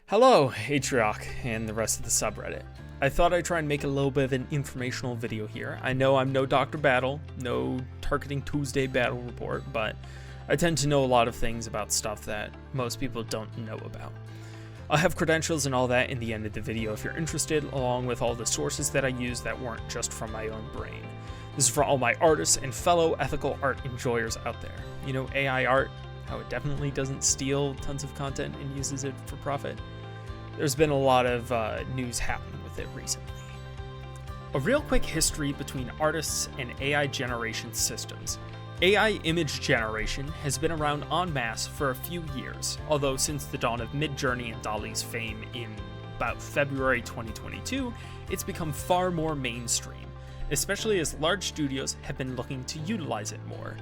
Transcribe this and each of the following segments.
Hello, atrioc and the rest of the subreddit. I thought I'd try and make a little bit of an informational video here. I know I'm no Dr. Battle, no Targeting Tuesday battle report, but I tend to know a lot of things about stuff that most people don't know about. I'll have credentials and all that in the end of the video if you're interested, along with all the sources that I use that weren't just from my own brain. This is for all my artists and fellow ethical art enjoyers out there. You know, AI art, how it definitely doesn't steal tons of content and uses it for profit. There's been a lot of news happening with it recently. A real quick history between artists and AI generation systems. AI image generation has been around en masse for a few years, although since the dawn of Midjourney and DALL-E's fame in about February 2022, it's become far more mainstream, especially as large studios have been looking to utilize it more.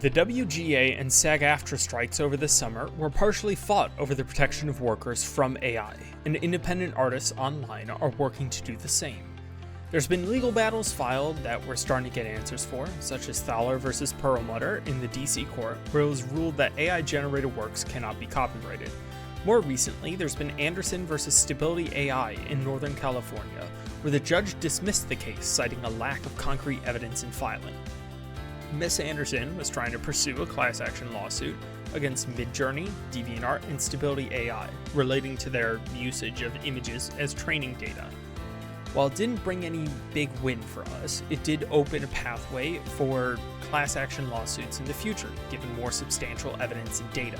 The WGA and SAG-AFTRA strikes over the summer were partially fought over the protection of workers from AI, and independent artists online are working to do the same. There's been legal battles filed that we're starting to get answers for, such as Thaler versus Perlmutter in the DC court, where it was ruled that AI-generated works cannot be copyrighted. More recently, there's been Anderson versus Stability AI in Northern California, where the judge dismissed the case, citing a lack of concrete evidence in filing. Miss Anderson was trying to pursue a class action lawsuit against Midjourney, DeviantArt, and Stability AI, relating to their usage of images as training data. While it didn't bring any big win for us, it did open a pathway for class action lawsuits in the future, given more substantial evidence and data.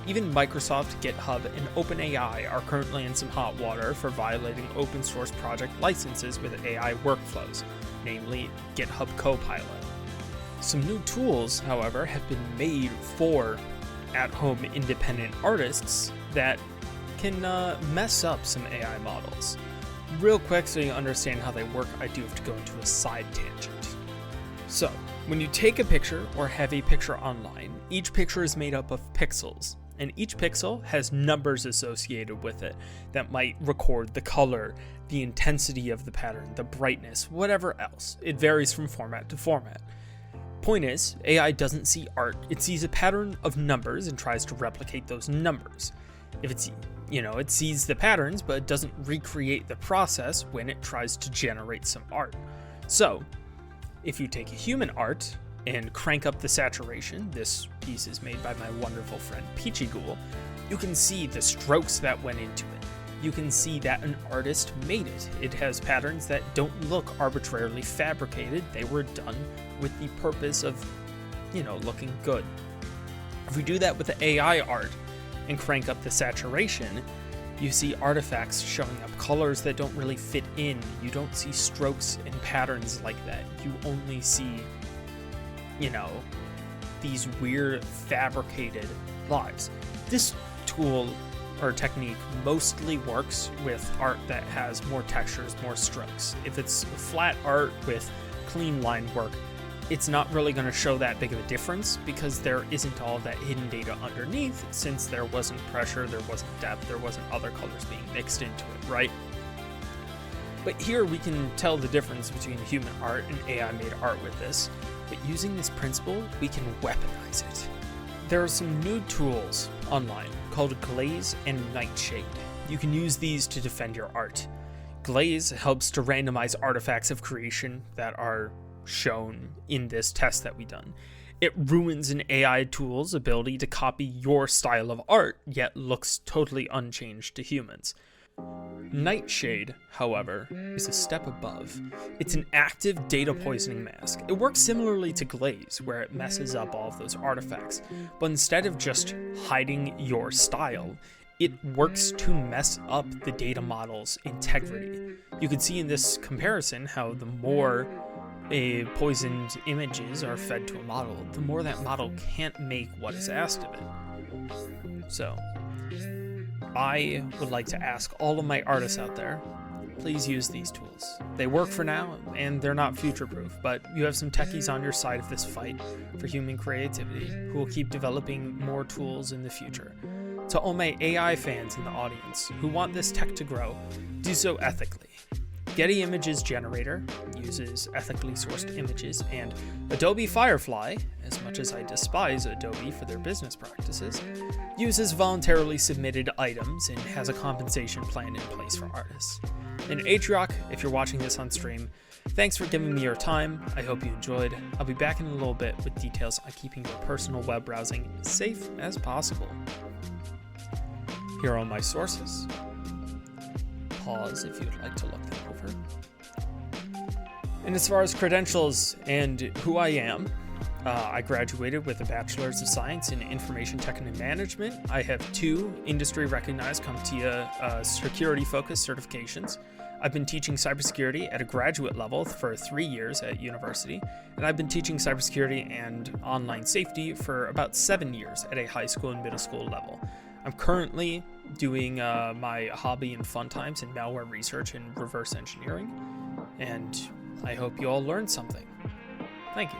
Even Microsoft, GitHub, and OpenAI are currently in some hot water for violating open source project licenses with AI workflows, namely GitHub Copilot. Some new tools, however, have been made for at-home independent artists that can mess up some AI models. Real quick, so you understand how they work, I do have to go into a side tangent. So, when you take a picture or have a picture online, each picture is made up of pixels, and each pixel has numbers associated with it that might record the color, the intensity of the pattern, the brightness, whatever else. It varies from format to format. Point is, AI doesn't see art, it sees a pattern of numbers and tries to replicate those numbers. If it's, it sees the patterns, but it doesn't recreate the process when it tries to generate some art. So, if you take a human art and crank up the saturation, this piece is made by my wonderful friend Peachy Ghoul, you can see the strokes that went into it. You can see that an artist made it. It has patterns that don't look arbitrarily fabricated. They were done with the purpose of, looking good. If we do that with the AI art and crank up the saturation, you see artifacts showing up, colors that don't really fit in. You don't see strokes and patterns like that. You only see, these weird fabricated lines. This tool or technique mostly works with art that has more textures, more strokes. If it's flat art with clean line work, it's not really going to show that big of a difference because there isn't all that hidden data underneath, since there wasn't pressure, there wasn't depth, there wasn't other colors being mixed into it, right? But here we can tell the difference between human art and AI-made art with this, but using this principle, we can weaponize it. There are some new tools online called Glaze and Nightshade. You can use these to defend your art. Glaze helps to randomize artifacts of creation that are shown in this test that we done. It ruins an AI tool's ability to copy your style of art, yet looks totally unchanged to humans. Nightshade, however, is a step above. It's an active data poisoning mask. It works similarly to Glaze, where it messes up all of those artifacts, but instead of just hiding your style, it works to mess up the data model's integrity. You can see in this comparison how the more poisoned images are fed to a model, the more that model can't make what is asked of it. So, I would like to ask all of my artists out there, please use these tools. They work for now, and they're not future-proof, but you have some techies on your side of this fight for human creativity who will keep developing more tools in the future. To all my AI fans in the audience who want this tech to grow, do so ethically. Getty Images Generator uses ethically sourced images, and Adobe Firefly, as much as I despise Adobe for their business practices, uses voluntarily submitted items and has a compensation plan in place for artists. And atrioc, if you're watching this on stream, thanks for giving me your time. I hope you enjoyed. I'll be back in a little bit with details on keeping your personal web browsing as safe as possible. Here are my sources. Pause if you'd like to look them over. And as far as credentials and who I am, I graduated with a Bachelor's of Science in Information Technology Management. I have 2 industry-recognized CompTIA security-focused certifications. I've been teaching cybersecurity at a graduate level for 3 years at university, and I've been teaching cybersecurity and online safety for about 7 years at a high school and middle school level. I'm currently doing my hobby and fun times in malware research and reverse engineering, and I hope you all learned something. Thank you.